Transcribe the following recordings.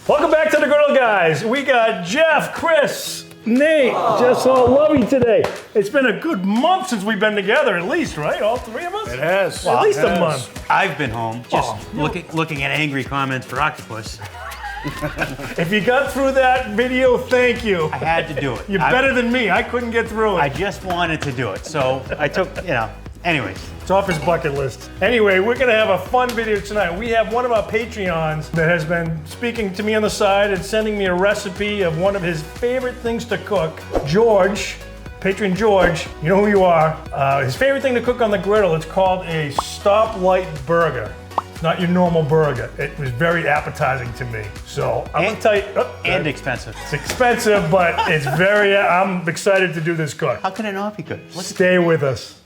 Welcome back to the Griddle Guys. We got Jeff, Chris, Nate, just all lovey today. It's been a good month since we've been together, at least, right? All three of us? It has. At least a month. I've been home, just looking at angry comments for octopus. If you got through that video, thank you. I had to do it. You're better than me. I couldn't get through it. I just wanted to do it, so I took, anyways. It's off his bucket list. Anyway, we're gonna have a fun video tonight. We have one of our Patreons that has been speaking to me on the side and sending me a recipe of one of his favorite things to cook. George, Patreon George, you know who you are. His favorite thing to cook on the griddle, it's called a stoplight burger. It's not your normal burger. It was very appetizing to me. So I'm gonna tell you. And expensive. It's expensive, but it's very, I'm excited to do this cook. How can it not be good? Stay with us.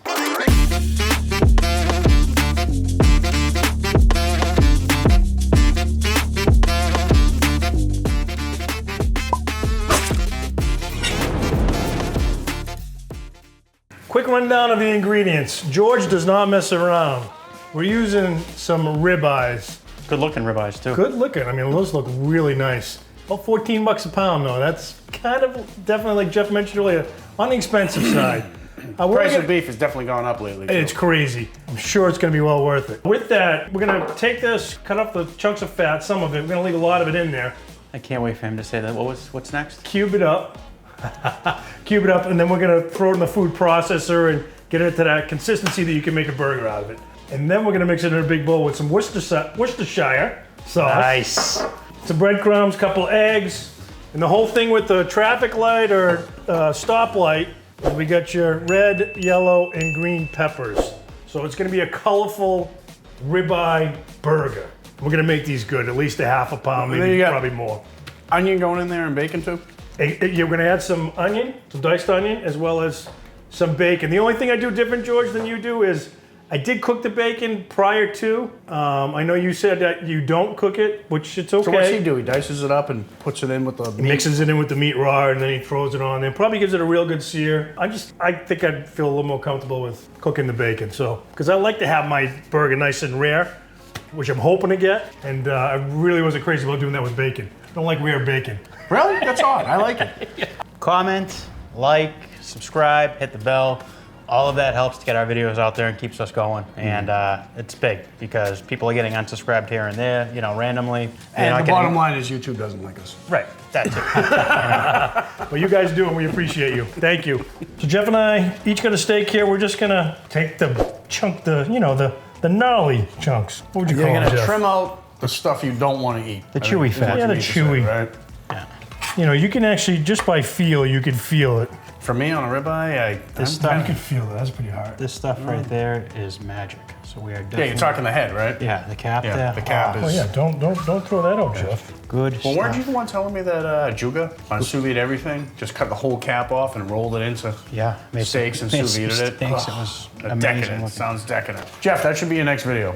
Quick rundown of the ingredients. George does not mess around. We're using some ribeyes. Good looking ribeyes too. Good looking. I mean, those look really nice. About 14 bucks a pound though. That's kind of definitely, like Jeff mentioned earlier, on the expensive side. Price of beef has definitely gone up lately. It's crazy. I'm sure it's gonna be well worth it. With that, we're gonna take this, cut off the chunks of fat, some of it. We're gonna leave a lot of it in there. I can't wait for him to say that. What's next? Cube it up. Cube it up, and then we're gonna throw it in the food processor and get it to that consistency that you can make a burger out of it. And then we're gonna mix it in a big bowl with some Worcestershire sauce. Nice. Some breadcrumbs, couple eggs, and the whole thing with the traffic light or stoplight, we got your red, yellow, and green peppers. So it's gonna be a colorful ribeye burger. We're gonna make these good, at least a half a pound, maybe probably more. Onion going in there and bacon too? You're gonna add some onion, some diced onion, as well as some bacon. The only thing I do different, George, than you do is I did cook the bacon prior to. I know you said that you don't cook it, which it's okay. So what's he do? He dices it up and puts it in with the meat? He mixes it in with the meat raw, and then he throws it on there. Probably gives it a real good sear. I think I'd feel a little more comfortable with cooking the bacon. So, because I like to have my burger nice and rare, which I'm hoping to get. And I really wasn't crazy about doing that with bacon. I don't like rare bacon. Really? That's odd. I like it. Comment, like, subscribe, hit the bell. All of that helps to get our videos out there and keeps us going. And it's big because people are getting unsubscribed here and there, randomly. And the bottom line is YouTube doesn't like us. Right, that too. But you guys do, and we appreciate you. Thank you. So Jeff and I each got a steak here. We're just gonna take the chunk, the gnarly chunks. What would you call You're them, gonna Jeff? trim out the stuff you don't want to eat. The chewy fat. Yeah, the chewy. Right? Yeah. You can actually, just by feel, you can feel it. For me on a ribeye, You can feel it. That's pretty hard. This stuff right there is magic. So we are definitely. Yeah, you're talking the head, right? Yeah, the cap there. The cap is. Oh yeah, don't throw that out, Jeff. Good Well, stuff. weren't you the one telling me that Juga on sous vide everything? Just cut the whole cap off and rolled it into steaks and sous vide it. Steaks, it was amazing Decadent. looking. Sounds decadent. Jeff, that should be your next video.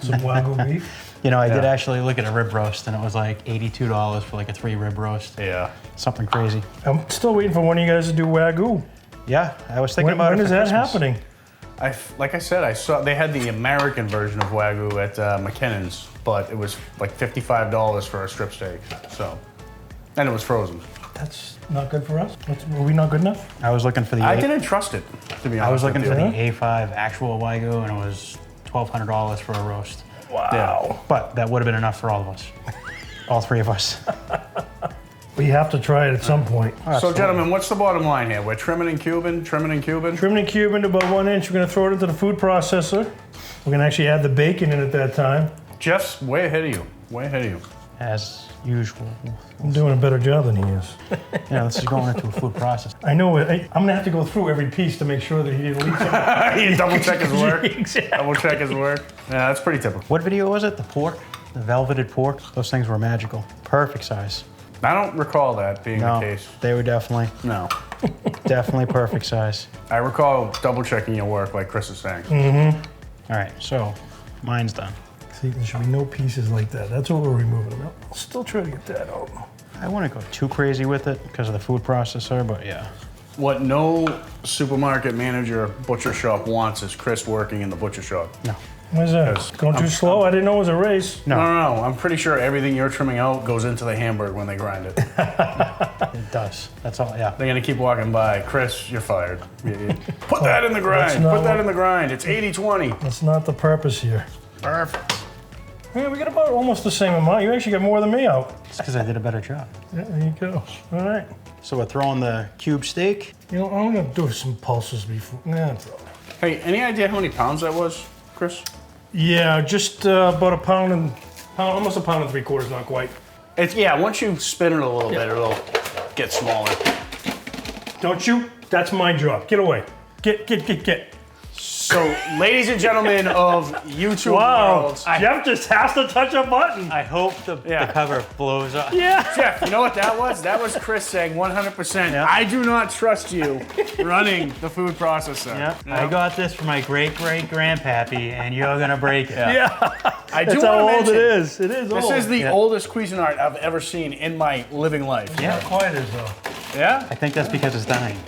Some Wagyu beef. I did actually look at a rib roast, and it was like $82 for like a 3 rib roast. Yeah. Something crazy. I'm still waiting for one of you guys to do Wagyu. Yeah, I was thinking about it. When is that Christmas. happening? Like I said, I saw they had the American version of Wagyu at McKinnon's, but it was like $55 for a strip steak. So, and it was frozen. That's not good for us. Were we not good enough? I was looking for the. I didn't trust it, to be honest. I was looking with for you. the A5 actual Wagyu, and it was $1,200 for a roast. Wow. Yeah. But that would have been enough for all of us, all 3 of us. We have to try it at some point. So, gentlemen, what's the bottom line here? We're trimming and cubing, trimming and cubing. Trim and cube into about 1 inch. We're gonna throw it into the food processor. We're gonna actually add the bacon in at that time. Jeff's way ahead of you. Way ahead of you. As usual. I'm doing a better job than he is. This is going into a food process. I know it. I'm gonna have to go through every piece to make sure that he didn't leave something. You double check his work. Exactly. Double check his work. Yeah, that's pretty typical. What video was it? The pork? The velveted pork? Those things were magical. Perfect size. I don't recall that being No, the case. they were definitely perfect size. I recall double checking your work, like Chris is saying. All right, so mine's done. See, there should be no pieces like that. That's what we're removing them. I'll still try to get that out. I wouldn't go too crazy with it because of the food processor, but yeah. What no supermarket manager, butcher shop wants is Chris working in the butcher shop. No. Where's that? Going too slow? I didn't know it was a race. No, I'm pretty sure everything you're trimming out goes into the hamburger when they grind it. It does. That's all, yeah. They're gonna keep walking by. Chris, you're fired. Put that in the grind. Put that in the grind. It's 80-20. That's not the purpose here. Perfect. Yeah, we got about almost the same amount. You actually got more than me out. It's because I did a better job. Yeah, there you go. All right. So we're throwing the cube steak. You know, I'm gonna do some pulses before. Nah, it's all right. Hey, any idea how many pounds that was, Chris? Yeah, just about a pound and almost a pound and 3/4, not quite. It's once you spin it a little bit, it'll get smaller. Don't you? That's my job. Get away. Get. So, ladies and gentlemen of YouTube world, Jeff just has to touch a button. I hope the cover blows up. Yeah. Jeff, you know what that was? That was Chris saying 100%. Yeah. I do not trust you running the food processor. Yeah. You know? I got this from my great-great-grandpappy, and you're gonna break it. Yeah. I do That's want how to old mention, it is. It is old. this is the oldest Cuisinart I've ever seen in my living life. Yeah. Not quite as though. Yeah? I think that's because it's dying.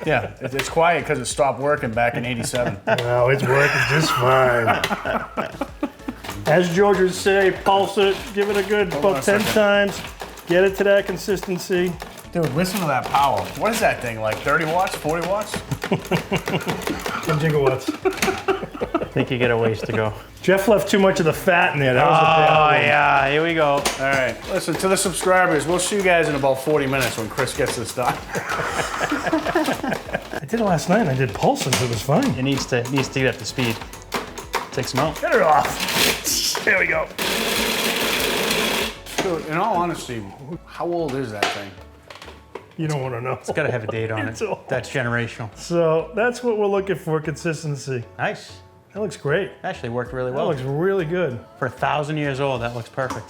Yeah. It's quiet because it stopped working back in '87. No, it's working just fine. As George would say, pulse it, give it a good about 10 times, get it to that consistency. Dude, listen to that power. What is that thing, like 30 watts, 40 watts? 10 gigawatts. I think you got a ways to go. Jeff left too much of the fat in there. That was the problem. Yeah, here we go. All right, listen, to the subscribers, we'll see you guys in about 40 minutes when Chris gets this done. I did it last night and I did pulses. It was fine. It needs to get up to speed. Takes them out. Get it off. There we go. Dude, in all honesty, how old is that thing? You don't want to know. It's got to have a date on It's it. old. That's generational. So that's what we're looking for, consistency. Nice. That looks great. Actually worked really That well. looks really good. For 1,000 years old, that looks perfect.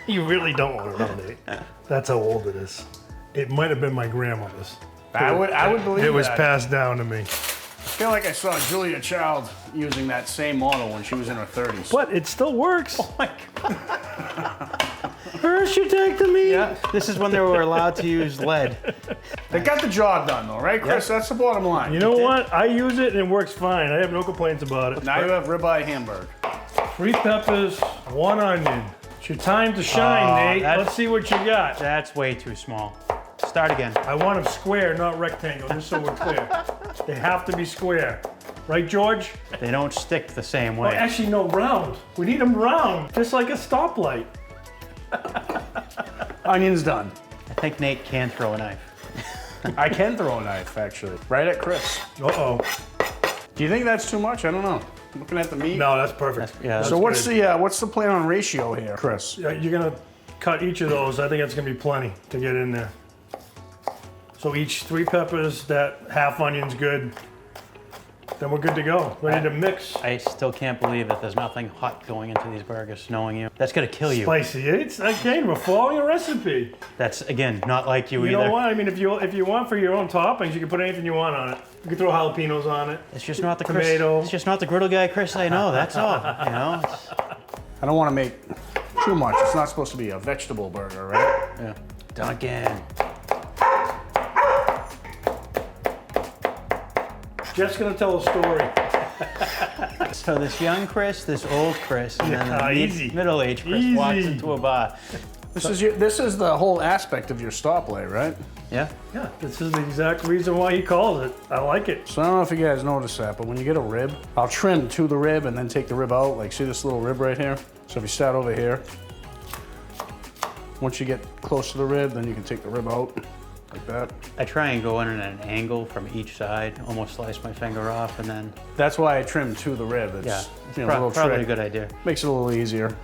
You really don't want to know, Nate. That's how old it is. It might have been my grandmother's. I would believe It was that. passed down to me. I feel like I saw Julia Child using that same model when she was in her 30s. But it still works. Oh my God. First you take the meat. Yeah, this is when they were allowed to use lead. They got the job done though, right, Chris? That's the bottom line. You know what? I use it and it works fine. I have no complaints about it. Now you have ribeye hamburger. 3 peppers, 1 onion. It's your time to shine, Nate. Let's see what you got. That's way too small. Start again. I want them square, not rectangle, just so we're clear. They have to be square. Right, George? They don't stick the same Oh, way. actually, no, round. We need them round, just like a stoplight. Onions done. I think Nate can throw a knife. I can throw a knife, actually. Right at Chris. Uh-oh. Do you think that's too much? I don't know. Looking at the meat. No, that's perfect. Yeah. So what's the plan on ratio here, Chris? You're gonna cut each of those. I think that's gonna be plenty to get in there. So each 3 peppers, that half onion's good. Then we're good to go. Ready to mix. I still can't believe that there's nothing hot going into these burgers, knowing you. That's gonna kill you. Spicy. It's again, we're following a recipe. That's, again, not like you You either. know what? I mean, if you want for your own toppings, you can put anything you want on it. You can throw jalapenos on it. It's just not the Tomato. Chris. It's just not the griddle guy Chris I know, that's all. You know? I don't want to make too much. It's not supposed to be a vegetable burger, right? Yeah. Duncan. Jeff's gonna tell a story. So this young Chris, this old Chris, and then the easy. middle-aged Chris Easy. walks into a bar. This is the whole aspect of your stoplight, right? Yeah? Yeah, this is the exact reason why he calls it. I like it. So I don't know if you guys noticed that, but when you get a rib, I'll trim to the rib and then take the rib out. Like, see this little rib right here? So if you start over here, once you get close to the rib, then you can take the rib out, like that. I try and go in at an angle from each side, almost slice my finger off, and then, That's why I trim to the rib. It's, yeah, it's you know, a little probably trick. a good idea. Makes it a little easier.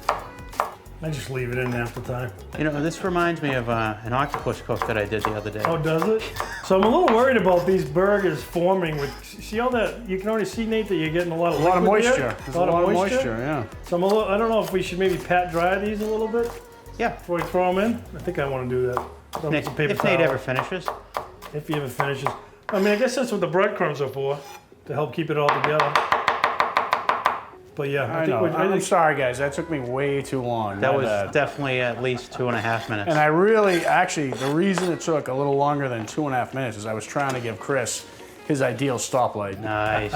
I just leave it in half the time. You know, this reminds me of an octopus cook that I did the other day. Oh, does it? So I'm a little worried about these burgers forming with, see all that, you can already see, Nate, that you're getting a lot of A lot of liquid moisture. there? There's a lot of moisture, yeah. So I'm a little, I don't know if we should maybe pat dry these a little bit Yeah. before we throw them in. I think I want to do that. Throw Nate, some paper if Nate towel. ever finishes. If he ever finishes. I mean, I guess that's what the breadcrumbs are for, to help keep it all together. But yeah, I know. I'm sorry, guys. That took me way too long. That My was bad. definitely at least 2.5 minutes. And I really, actually, the reason it took a little longer than 2.5 minutes is I was trying to give Chris his ideal stoplight. Nice.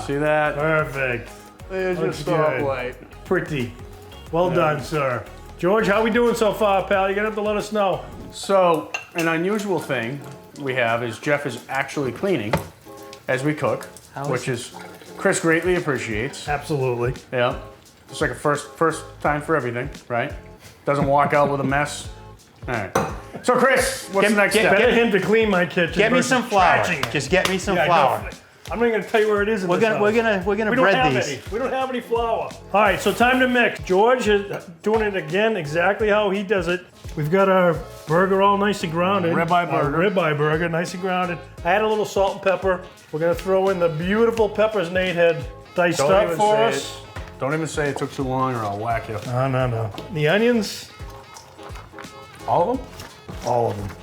See that? Perfect. There's your Looks stoplight. Pretty. Well done, sir. George, how we doing so far, pal? You're gonna have to let us know. So, an unusual thing we have is Jeff is actually cleaning as we cook, which is Chris greatly appreciates. Absolutely. Yeah, it's like a first time for everything, right? Doesn't walk out with a mess. All right. So, Chris, what's the next step? Get him to clean my kitchen. Get me versus some flour. trashing it. Just get me some Yeah, flour. definitely. I'm not gonna tell you where it is in We're this gonna house. we're gonna We don't bread have these. any. We don't have any flour. All right, so time to mix. George is doing it again exactly how he does it. We've got our burger all nice and grounded. Ribeye burger. Our ribeye burger, nice and grounded. I add a little salt and pepper. We're gonna throw in the beautiful peppers Nate had diced Don't up even for say us. it. Don't even say it took too long or I'll whack you. No. The onions, All of them? all of them.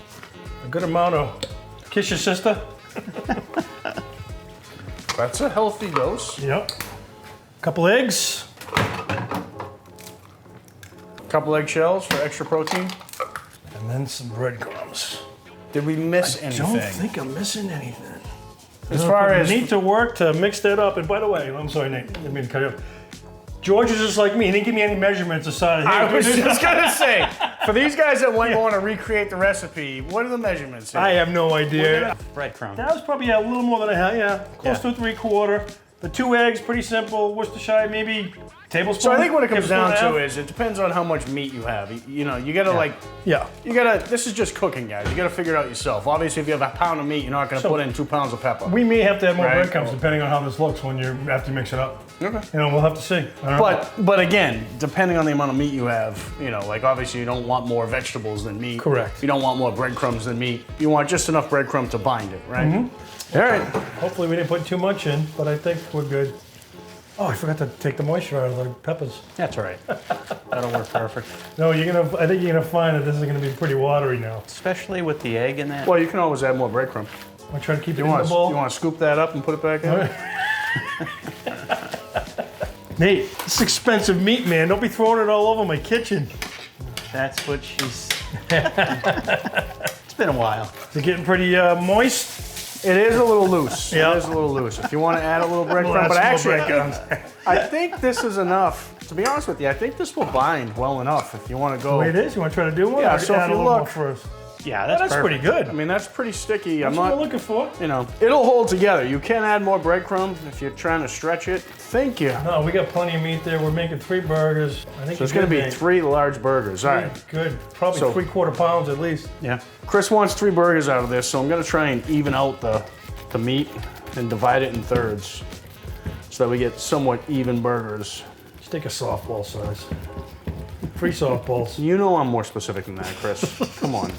A good amount of kiss your sister. That's a healthy dose. Yep. Couple eggs. Couple eggshells for extra protein. And then some breadcrumbs. Did we miss anything? Don't think I'm missing anything. As far as need to work to mix that up. And by the way, I'm sorry, Nate. I didn't mean to cut you off. George is just like me. He didn't give me any measurements aside. I was just gonna say, for these guys that want to recreate the recipe, what are the measurements here? I have no idea. Breadcrumbs. That was probably a little more than a half. Yeah, close to a 3/4. The 2 eggs, pretty simple. Worcestershire, maybe tablespoon. So I think what it comes down tablespoon to and a half. is it depends on how much meat you have. You know, you gotta like, Yeah. this is just cooking, guys. You gotta figure it out yourself. Obviously, if you have a pound of meat, you're not gonna put in 2 pounds of pepper. We may have to add more Right. breadcrumbs depending on how this looks when you after you mix it up. Okay. You know, we'll have to see. I don't know. But again, depending on the amount of meat you have, you know, like obviously you don't want more vegetables than meat. Correct. You don't want more breadcrumbs than meat. You want just enough breadcrumb to bind it, right? Mm-hmm. All right. Hopefully we didn't put too much in, but I think we're good. Oh, I forgot to take the moisture out of the peppers. That's all right. That'll work perfect. No, I think you're gonna find that this is gonna be pretty watery now. Especially with the egg in that. Well, you can always add more breadcrumb. I'm trying to keep it You in want the bowl. to scoop that up and put it back in? Nate, this is expensive meat, man. Don't be throwing it all over my kitchen. That's what she's. It's been a while. Is it getting pretty moist? It is a little loose. Yeah. It is a little loose. If you want to add a little breadcrumb, We'll but add some actually, more breadcrumbs. I think this is enough. To be honest with you, I think this will bind well enough if you want to go. Wait, it is? You want to try to do one? Yeah, Or so add if a you little more look- first. Yeah, That's that's pretty good. I mean, that's pretty sticky. That's I'm what not, we're looking for. you know, it'll hold together. You can add more breadcrumbs if you're trying to stretch it. Thank you. No, we got plenty of meat there. We're making 3 burgers. I think So it's going to be 3 large burgers. All right. Good. Probably So- 3/4 pounds at least. Yeah. Chris wants 3 burgers out of this, so I'm going to try and even out the meat and divide it in thirds so that we get somewhat even burgers. Just take a softball size. 3 softballs. You know I'm more specific than that, Chris. Come on.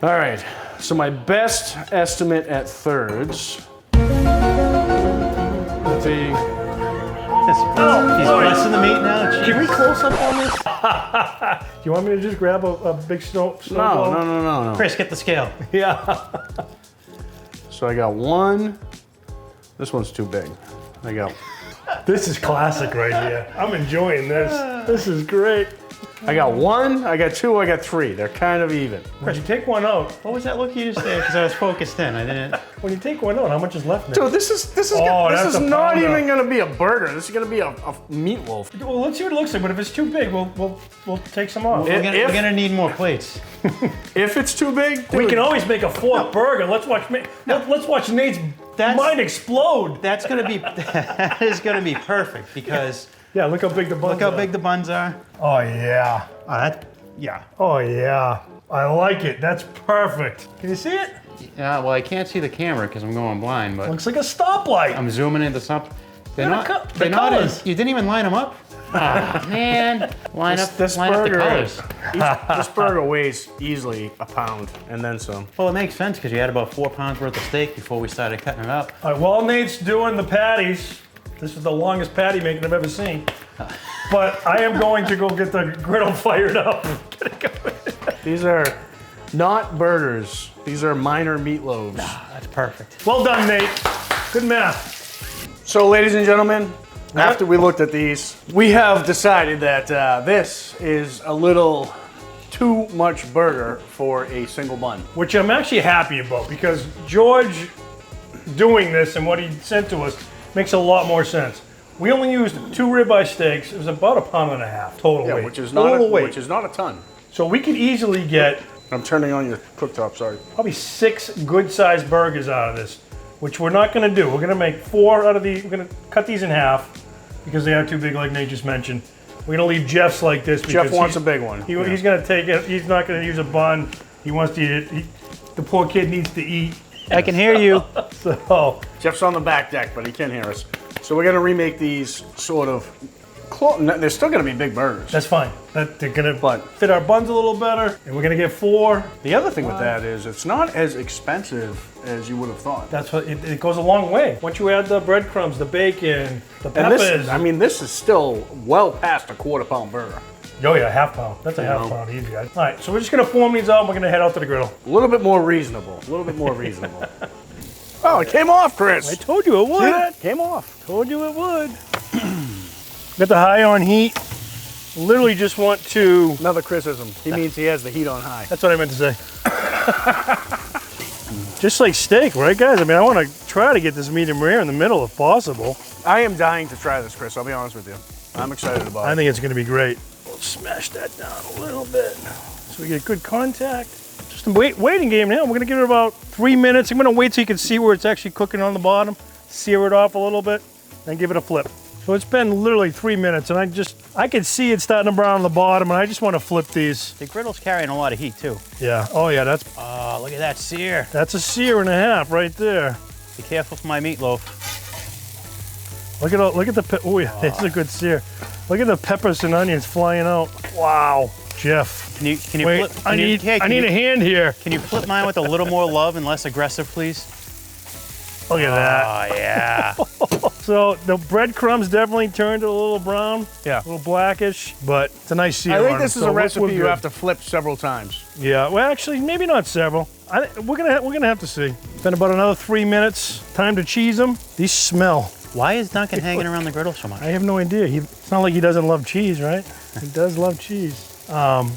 All right, so my best estimate at thirds. Let's see. He's pressing the meat now. Can we close up on this? Do you want me to just grab a big snowball? No. Chris, get the scale. Yeah. So I got 1. This one's too big. I got This is classic right here. I'm enjoying this. This is great. 1, I got 2, I got 3. They're kind of even. When you take one out, What was that look you just did? Because I was focused in. I didn't. when you take one out, how much is left now? Dude, this is Oh, this that's is a not pounder. even gonna be a burger. This is gonna be a meatloaf. Well, let's see what it looks like. But if it's too big, we'll take some off. It- We're If- gonna need more plates. If it's too big, We dude, can always make a 4th burger. Let's watch. Let's watch Nate's mind explode. That is gonna be perfect because Yeah, look how big the buns look how are. big the buns are. Oh yeah. Yeah. Oh yeah. I like it. That's perfect. Can you see it? Yeah. Well, I can't see the camera because I'm going blind, but Looks like a stoplight. I'm zooming into something. They're Yeah, not. the They're not. colors. You didn't even line them up. Ah, man. Line up this line up the burger, colors. this burger weighs easily a pound and then some. Well, it makes sense because you had about 4 pounds worth of steak before we started cutting it up. All right, while Nate's doing the patties, this is the longest patty making I've ever seen. But I am going to go get the griddle fired up. Get it going. These are not burgers. These are minor meatloaves. That's perfect. Well done, Nate. Good math. So, ladies and gentlemen, after we looked at these, we have decided that this is a little too much burger for a single bun. Which I'm actually happy about because George doing this and what he sent to us makes a lot more sense. We only used 2 ribeye steaks. It was about 1.5 pounds total weight. which is Total not weight. which is not a ton. So we could easily get I'm turning on your cooktop. Sorry. probably 6 good-sized burgers out of this, which we're not going to do. We're going to make 4 out of these. We're going to cut these in half because they are too big, like Nate just mentioned. We're going to leave Jeff's like this because Jeff wants a big one. He's going to take it. He's not going to use a bun. He wants to eat it. The poor kid needs to eat. I can hear you. So Jeff's on the back deck, but he can't hear us. So we're gonna remake these sort of. They're still gonna be big burgers. that's fine. They're going to fit our buns a little better, and we're going to get 4. The other thing with that is it's not as expensive as you would have thought. That's what it goes a long way. Once you add the breadcrumbs, the bacon, the And peppers. this is still well past a quarter-pound burger. Oh yeah, half pound. That's a half pound easy, guys. All right, so we're just gonna form these out and we're gonna head out to the griddle. A little bit more reasonable. A little bit more reasonable. Oh, it came off, Chris. I told you it would. See that? Came off. Told you it would. Got the high on heat. Literally just want to. Another criticism. He means he has the heat on high. That's what I meant to say. Just like steak, right, guys? I mean, I want to try to get this medium rare in the middle if possible. I am dying to try this, Chris. I'll be honest with you. I'm excited about I it. think it's gonna be great. We'll smash that down a little bit so we get good contact. Just a waiting game now. We're gonna give it about 3 minutes. I'm gonna wait so you can see where it's actually cooking on the bottom. Sear it off a little bit, then give it a flip. So it's been literally 3 minutes, and I can see it starting to brown on the bottom, and I just want to flip these. The griddle's carrying a lot of heat too. Yeah. Oh yeah, Oh, look at that sear. that's a sear and a half right there. Be careful for my meatloaf. Look at the oh yeah, it's a good sear. Look at the peppers and onions flying out. Wow, Jeff. Can you Wait, flip? I need a hand here. Can you flip mine with a little more love and less aggressive, please? Look at that. Oh yeah. So the breadcrumbs definitely turned a little brown. Yeah. A little blackish, but it's a nice sear. I think on this it, is so a we're recipe you good. have to flip several times. Yeah. Well, actually, maybe not several. We're gonna have to see. Been about another 3 minutes. Time to cheese them. These smell. Why is Duncan hanging around the griddle so much? I have no idea. It's not like he doesn't love cheese, right? He does love cheese.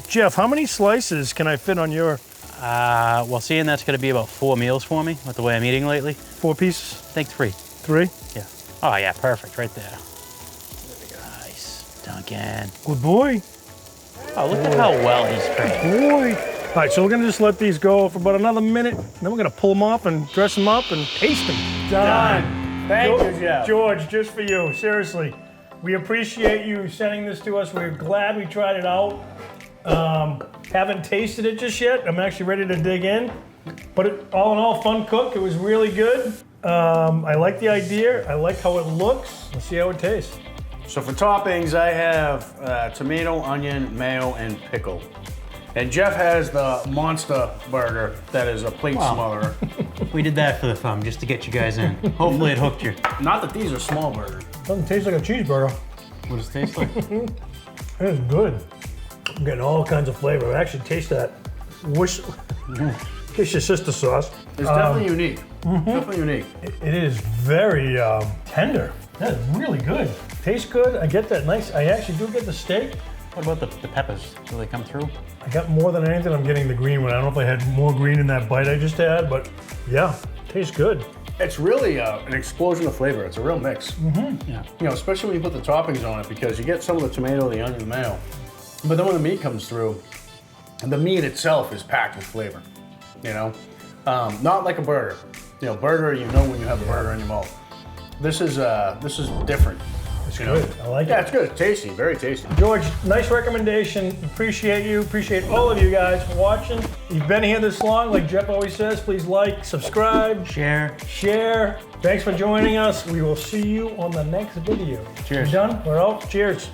Jeff, how many slices can I fit on your Well, seeing that's going to be about 4 meals for me with the way I'm eating lately. 4 pieces? I think 3. 3? Yeah. Oh yeah, perfect right there. Nice, Duncan. Good boy. Oh, look at how well he's trained. Boy. All right, so we're gonna just let these go for about another minute. Then we're gonna pull them off and dress them up and taste them. Done. Thank you, Jeff. George, just for you, seriously. We appreciate you sending this to us. We're glad we tried it out. Haven't tasted it just yet. I'm actually ready to dig in. But all in all, fun cook. It was really good. I like the idea. I like how it looks. Let's see how it tastes. So for toppings, I have tomato, onion, mayo, and pickle. And Jeff has the monster burger that is a plate smotherer. We did that for the fun, just to get you guys in. Hopefully it hooked you. Not that these are small burgers. Doesn't taste like a cheeseburger. What does it taste like? It is good. I'm getting all kinds of flavor. I actually taste that. Taste your sister sauce. It's definitely unique. Definitely unique. It is very tender. That is really good. Tastes good. I get that nice. I actually do get the steak. What about the peppers? Do they come through? I got more than anything. I'm getting the green one. I don't know if I had more green in that bite I just had, but yeah, tastes good. It's really an explosion of flavor. It's a real mix. Yeah. You know, especially when you put the toppings on it, because you get some of the tomato, the onion, the mayo. But then when the meat comes through, and the meat itself is packed with flavor. You know, not like a burger. You know, burger, you know when you have a burger in your mouth. This is different. It's good. I like Yeah, it. it's good. It's tasty. Very tasty. George, nice recommendation. Appreciate you. Appreciate all of you guys watching. You've been here this long, like Jeff always says. Please like, subscribe, Share. share. Thanks for joining us. We will see you on the next video. Cheers. You done? We're out. Cheers.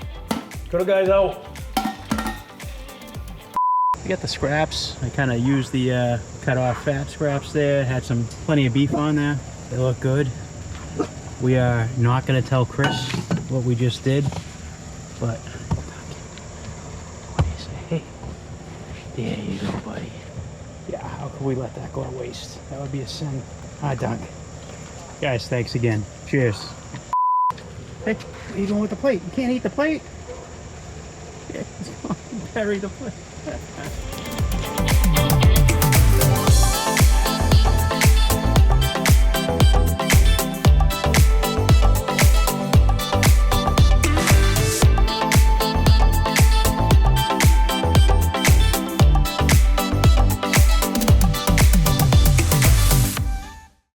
Griddle Guys out. We got the scraps. I kind of used the cut off fat scraps there. Had plenty of beef on there. They look good. We are not going to tell Chris what we just did, but what do you say? There you go, buddy. Yeah, how could we let that go to waste? That would be a sin. Hi, Doug. Guys, thanks again. Cheers. Hey, what are you doing with the plate? You can't eat the plate. Yeah, bury the plate.